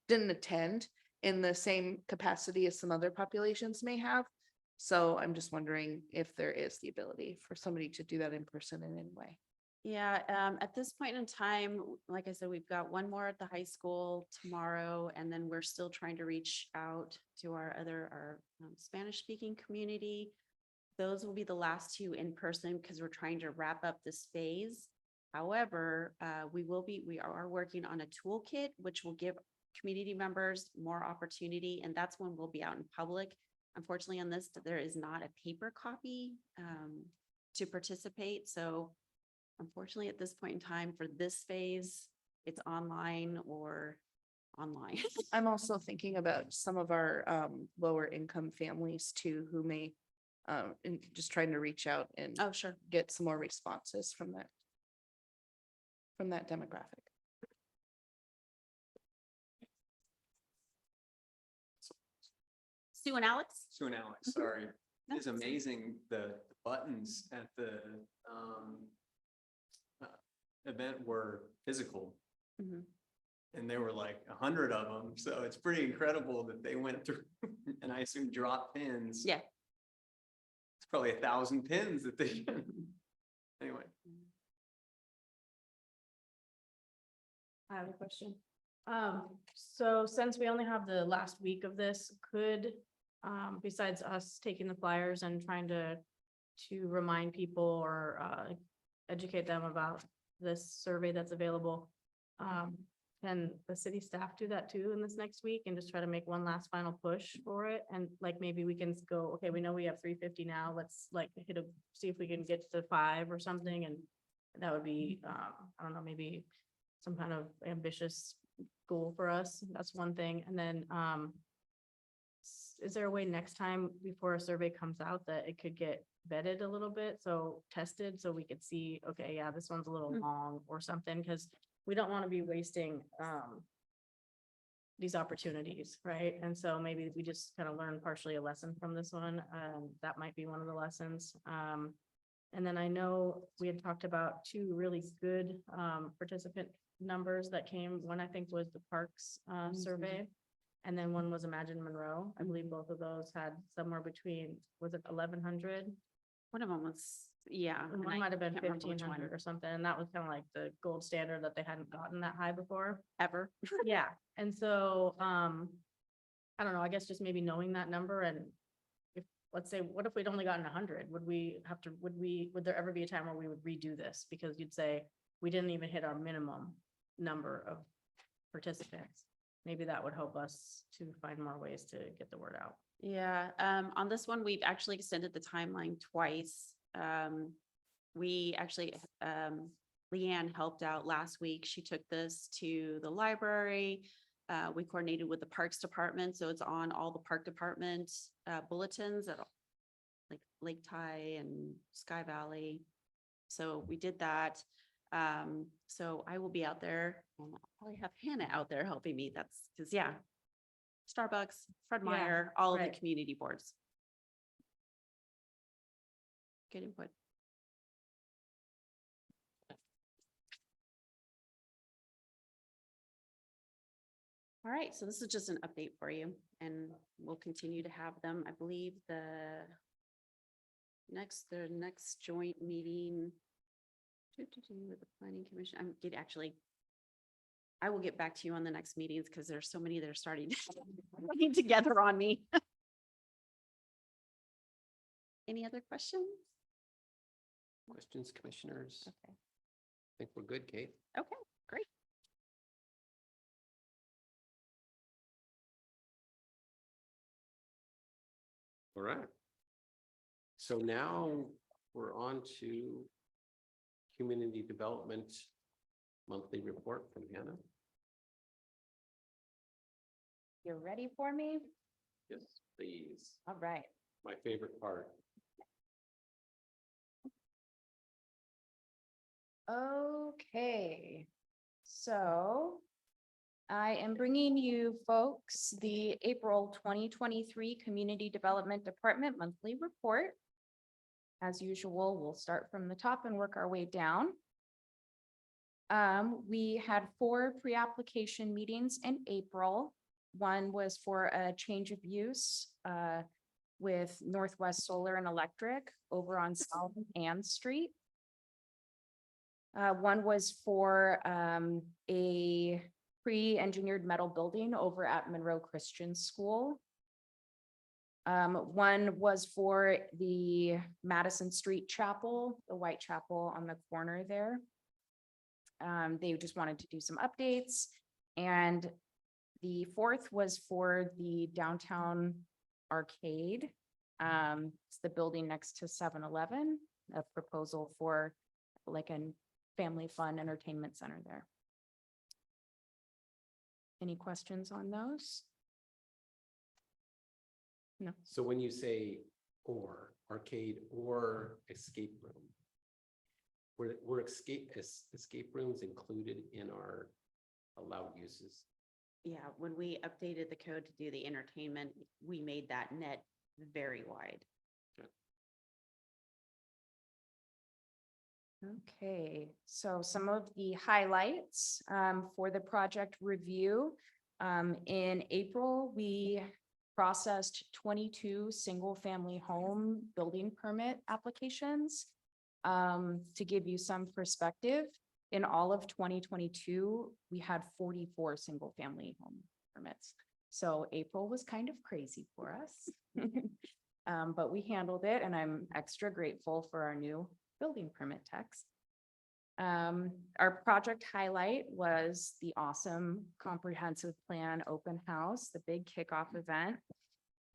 didn't attend in the same capacity as some other populations may have. So I'm just wondering if there is the ability for somebody to do that in person in any way. Yeah, at this point in time, like I said, we've got one more at the high school tomorrow, and then we're still trying to reach out to our Spanish speaking community. Those will be the last two in person because we're trying to wrap up this phase. However, we are working on a toolkit, which will give community members more opportunity, and that's when we'll be out in public. Unfortunately, on this, there is not a paper copy to participate. So unfortunately, at this point in time for this phase, it's online or online. I'm also thinking about some of our lower income families too, who may and just trying to reach out and Oh, sure. get some more responses from that demographic. Sue and Alex? Sue and Alex, sorry. No, It's amazing the buttons at the event were physical. Mhm. And there were like 100 of them. So it's pretty incredible that they went through and I assume drop pins. Yeah. It's probably 1,000 pins that they, anyway. I have a question. So since we only have the last week of this, could, besides us taking the flyers and trying to remind people or, educate them about this survey that's available, can the city staff do that too in this next week and just try to make one last final push for it? And like, maybe we can go, okay, we know we have 350 now, let's like see if we can get to 5 or something. And that would be, I don't know, maybe some kind of ambitious goal for us. That's one thing. And then, is there a way next time before a survey comes out that it could get vetted a little bit? So tested, so we could see, okay, yeah, this one's a little long or something, because we don't want to be wasting, these opportunities, right? And so maybe we just kind of learn partially a lesson from this one. That might be one of the lessons. And then I know we had talked about 2 really good, participant numbers that came. One, I think, was the Parks, survey. And then one was Imagine Monroe. I believe both of those had somewhere between, was it 1,100? One of them was, yeah. And and one I might have been can't remember which 1,500 one. or something. And that was kind of like the gold standard that they hadn't gotten that high before. Ever. Yeah. And so, I don't know, I guess just maybe knowing that number, and if, let's say, what if we'd only gotten 100? Would there ever be a time where we would redo this? Because you'd say, we didn't even hit our minimum number of participants. Maybe that would help us to find more ways to get the word out. Yeah, on this one, we've actually extended the timeline twice. We actually, Leanne helped out last week. She took this to the library. We coordinated with the Parks Department, so it's on all the Park Department bulletins at like Lake Ty and Sky Valley. So we did that. So I will be out there, and I'll probably have Hannah out there helping me. That's because, yeah, Starbucks, Fred Yeah, Meyer, all of the right. community boards. Good input. All right, so this is just an update for you, and we'll continue to have them. I believe the next joint meeting with the planning commission. I will get back to you on the next meetings because there's so many that are starting working together on me. Any other questions? Questions, commissioners? Okay. I think we're good, Kate. Okay, great. All right. So now we're on to community development monthly report from Hannah. You're ready for me? Yes, please. All right. My favorite part. Okay, so I am bringing you folks the April 2023 Community Development Department Monthly Report. As usual, we'll start from the top and work our way down. We had 4 pre-application meetings in April. One was for a change of use with Northwest Solar and Electric over on South Ann Street. One was for a pre-engineered metal building over at Monroe Christian School. One was for the Madison Street Chapel, the White Chapel on the corner there. They just wanted to do some updates. And the 4th was for the downtown arcade. It's the building next to 7-Eleven, a proposal for like a family fun entertainment center there. Any questions on those? No. So when you say or arcade or escape room, were escape rooms included in our allowed uses? Yeah, when we updated the code to do the entertainment, we made that net very wide. Okay, so some of the highlights for the project review. In April, we processed 22 single-family home building permit applications. To give you some perspective, in all of 2022, we had 44 single-family home permits. So April was kind of crazy for us. But we handled it, and I'm extra grateful for our new building permit text. Our project highlight was the awesome comprehensive plan open house, the big kickoff event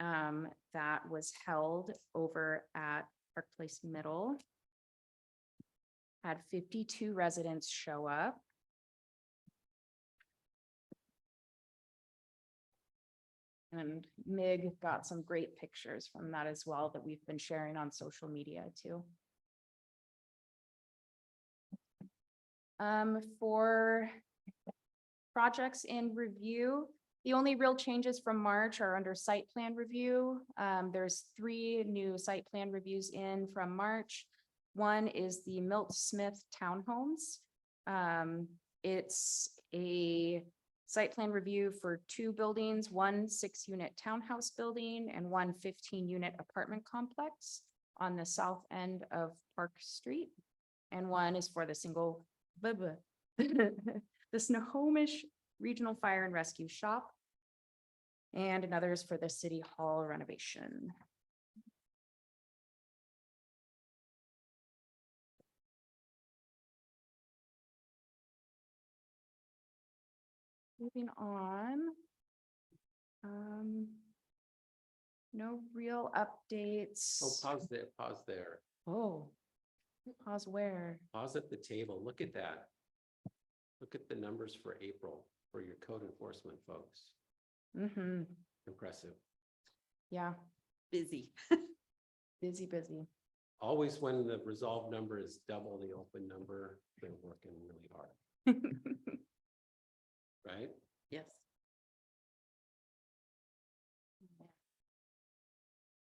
that was held over at Park Place Middle. Had 52 residents show up. And Mig got some great pictures from that as well that we've been sharing on social media too. For projects in review, the only real changes from March are under site plan review. There's 3 new site plan reviews in from March. One is the Milt Smith Townhomes. It's a site plan review for 2 buildings, 1 6-unit townhouse building and 1 15-unit apartment complex on the south end of Park Street. And one is for the the Snohomish Regional Fire and Rescue Shop. And another is for the City Hall renovation. Moving on. No real updates. Oh, pause there, pause there. Oh, pause where? Pause at the table. Look at that. Look at the numbers for April for your code enforcement folks. Mm-hmm. Impressive. Yeah, Busy. busy, busy. Always when the resolved number is double the open number, they're working really hard, right? Yes.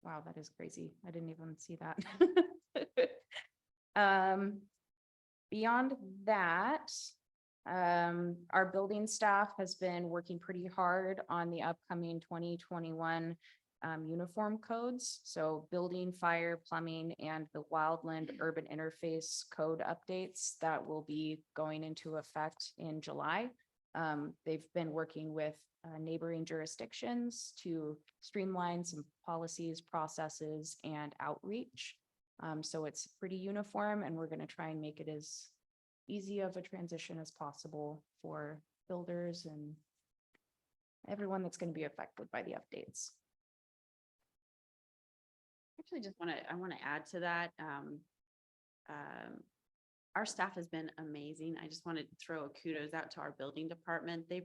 Wow, that is crazy. I didn't even see that. Beyond that, our building staff has been working pretty hard on the upcoming 2021 uniform codes. So building, fire, plumbing, and the wildland urban interface code updates that will be going into effect in July. They've been working with neighboring jurisdictions to streamline some policies, processes, and outreach. So it's pretty uniform and we're going to try and make it as easy of a transition as possible for builders and everyone that's going to be affected by the updates. Actually, I want to add to that. Our staff has been amazing. I just want to throw a kudos out to our building department. They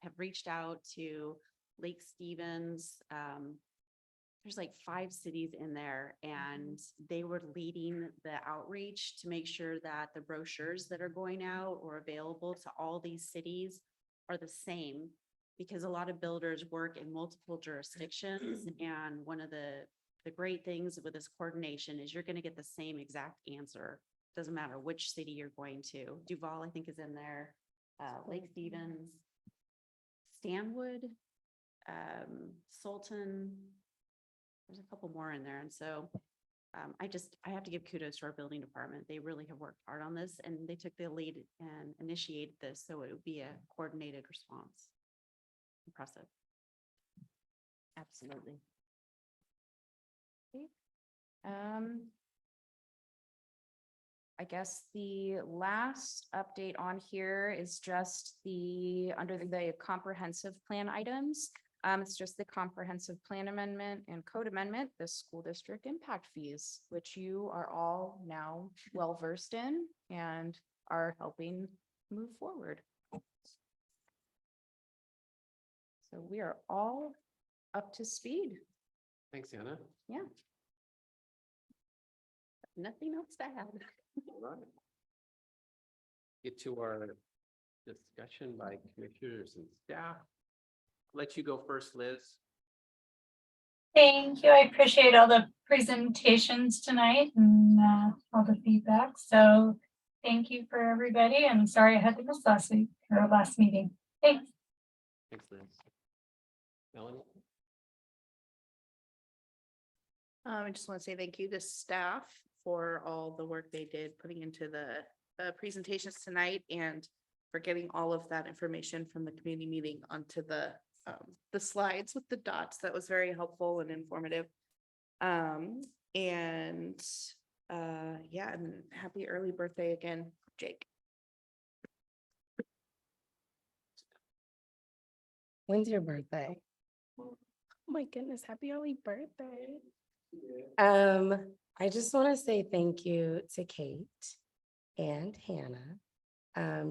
have reached out to Lake Stevens. There's like 5 cities in there and they were leading the outreach to make sure that the brochures that are going out or available to all these cities are the same. Because a lot of builders work in multiple jurisdictions and one of the great things with this coordination is you're going to get the same exact answer. Doesn't matter which city you're going to. Duval, I think, is in there. Lake Stevens, Stanwood, Sultan. There's a couple more in there. And so I have to give kudos to our building department. They really have worked hard on this and they took the lead and initiated this. So it would be a coordinated response. Impressive. Absolutely. Okay. I guess the last update on here is just under the comprehensive plan items. It's just the comprehensive plan amendment and code amendment, the school district impact fees, which you are all now well versed in and are helping move forward. So we are all up to speed. Thanks, Anna. Yeah. Nothing else to add. All right. Get to our discussion by commissioners and staff. Let you go first, Liz. Thank you. I appreciate all the presentations tonight and all the feedback. So thank you for everybody. And sorry I had to miss last week or our last meeting. Thanks. Thanks, Liz. Melanie? I just want to say thank you to staff for all the work they did putting into the presentations tonight and for getting all of that information from the community meeting onto the slides with the dots. That was very helpful and informative. Yeah, and happy early birthday again, Jake. When's your birthday? Oh my goodness, happy early birthday. I just want to say thank you to Kate and Hannah,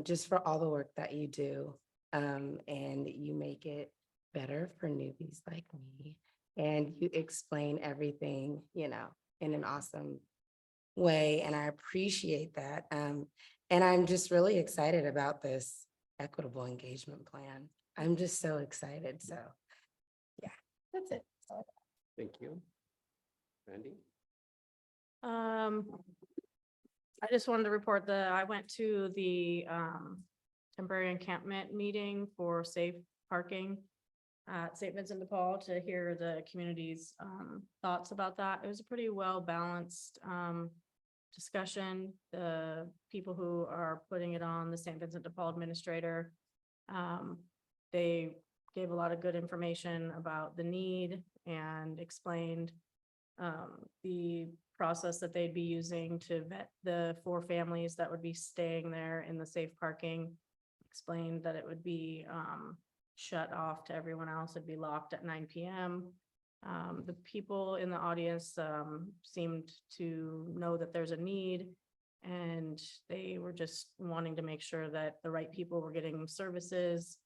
just for all the work that you do. And you make it better for newbies like me. And you explain everything, in an awesome way. And I appreciate that. And I'm just really excited about this equitable engagement plan. I'm just so excited. So yeah, that's it. Thank you. Randy? I just wanted to report that I went to the temporary encampment meeting for safe parking at St. Vincent de Paul to hear the community's thoughts about that. It was a pretty well balanced discussion. The people who are putting it on, the St. Vincent de Paul administrator, they gave a lot of good information about the need and explained the process that they'd be using to vet the 4 families that would be staying there in the safe parking. Explained that it would be shut off to everyone else. It'd be locked at 9 p.m. The people in the audience seemed to know that there's a need and they were just wanting to make sure that the right people were getting services,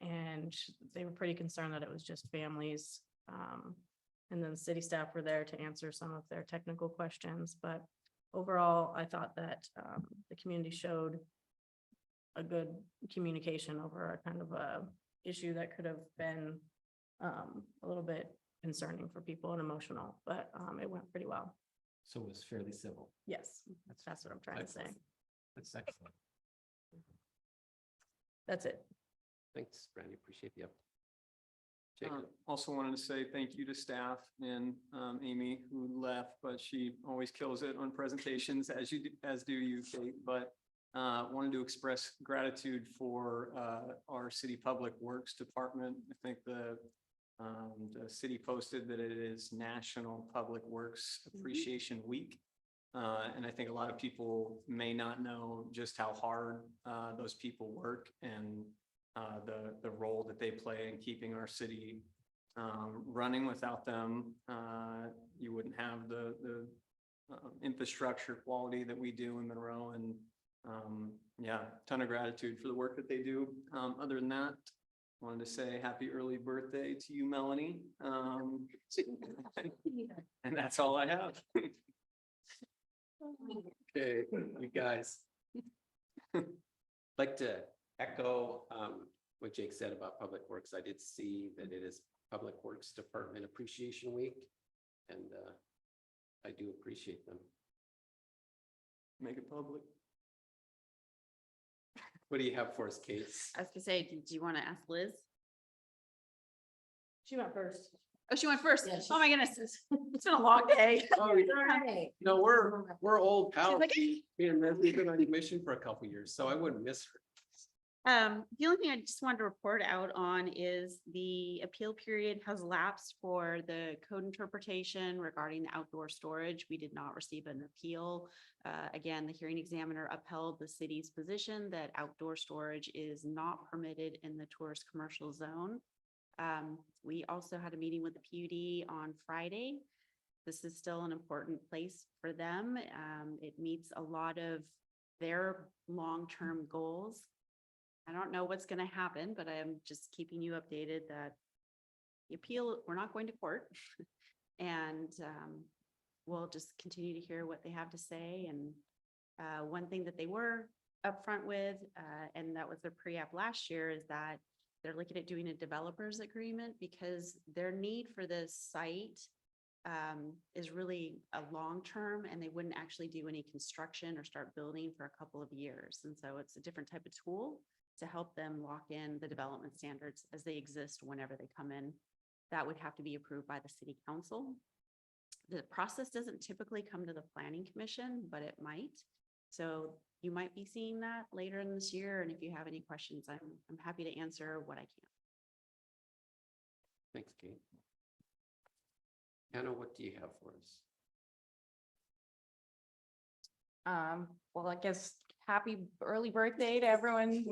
and they were pretty concerned that it was just families. And then the city staff were there to answer some of their technical questions. But overall, I thought that the community showed a good communication over a kind of a issue that could have been a little bit concerning for people and emotional, but it went pretty well. So it was fairly civil. Yes, that's what I'm trying to say. Excellent. That's excellent. That's it. Thanks, Randy. Appreciate the update. Jacob? Also wanted to say thank you to staff and Amy, who left, but she always kills it on presentations, as do you, Kate. But wanted to express gratitude for our city public works department. I think the city posted that it is National Public Works Appreciation Week. And I think a lot of people may not know just how hard those people work and the role that they play in keeping our city running. Without them, you wouldn't have the infrastructure quality that we do in Monroe. And yeah, ton of gratitude for the work that they do. Other than that, wanted to say happy early birthday to you, Melanie. And that's all I have. Okay, you guys. Like to echo what Jake said about Public Works. I did see that it is Public Works Department Appreciation Week, and I do appreciate them. Make it public. What do you have for us, Kate? I was gonna say, do you want to ask Liz? She went first. Oh, she went first. Yeah, she- Oh, my goodness. It's been a long day. No, we're old pals. like- Me and Leslie's been on commission for a couple years, so I wouldn't miss her. The only thing I just wanted to report out on is the appeal period has lapsed for the code interpretation regarding the outdoor storage. We did not receive an appeal. Again, the hearing examiner upheld the city's position that outdoor storage is not permitted in the tourist commercial zone. We also had a meeting with the PUD on Friday. This is still an important place for them. It meets a lot of their long-term goals. I don't know what's going to happen, but I am just keeping you updated that the appeal, we're not going to court. And we'll just continue to hear what they have to say. And one thing that they were upfront with, and that was their pre-app last year, is that they're looking at doing a developers agreement because their need for this site is really a long-term, and they wouldn't actually do any construction or start building for a couple of years. And so it's a different type of tool to help them lock in the development standards as they exist whenever they come in. That would have to be approved by the city council. The process doesn't typically come to the planning commission, but it might. So you might be seeing that later in this year. And if you have any questions, I'm happy to answer what I can. Thanks, Kate. Hannah, what do you have for us? Well, I guess happy early birthday to everyone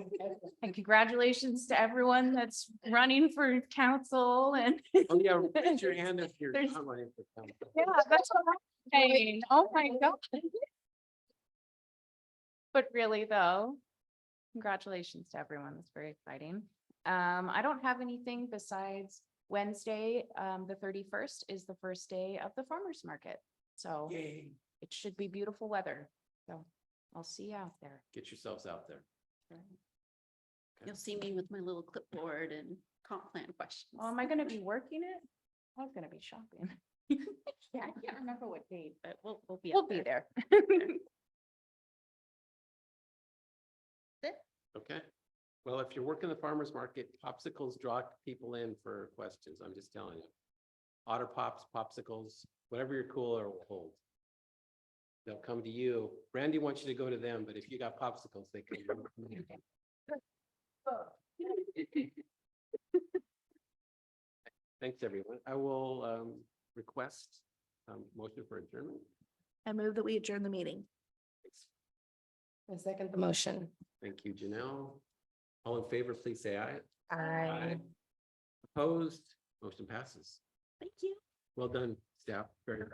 and congratulations to everyone that's running for council and. Oh, yeah, raise your hand if you're There's- not running for council. Yeah, that's what I'm saying. Oh, my God. But really though, congratulations to everyone. That's very exciting. I don't have anything besides Wednesday, the 31st is the first day of the farmer's market. So Yay. it should be beautiful weather. So I'll see you out there. Get yourselves out there. You'll see me with my little clipboard and comp plan questions. Oh, am I gonna be working it? I was gonna be shopping. Yeah, I can't remember what date, but we'll be We'll up be there. there. Okay. Well, if you're working the farmer's market, popsicles draw people in for questions. I'm just telling you. Otter pops, popsicles, whatever your cooler will hold. They'll come to you. Brandy wants you to go to them, but if you got popsicles, they can. Thanks, everyone. I will request motion for adjournment. I move that we adjourn the meeting. Thanks. I second the motion. Thank you, Janelle. All in favor, please say aye. Aye. Opposed, motion passes. Thank you. Well done, staff. Very good.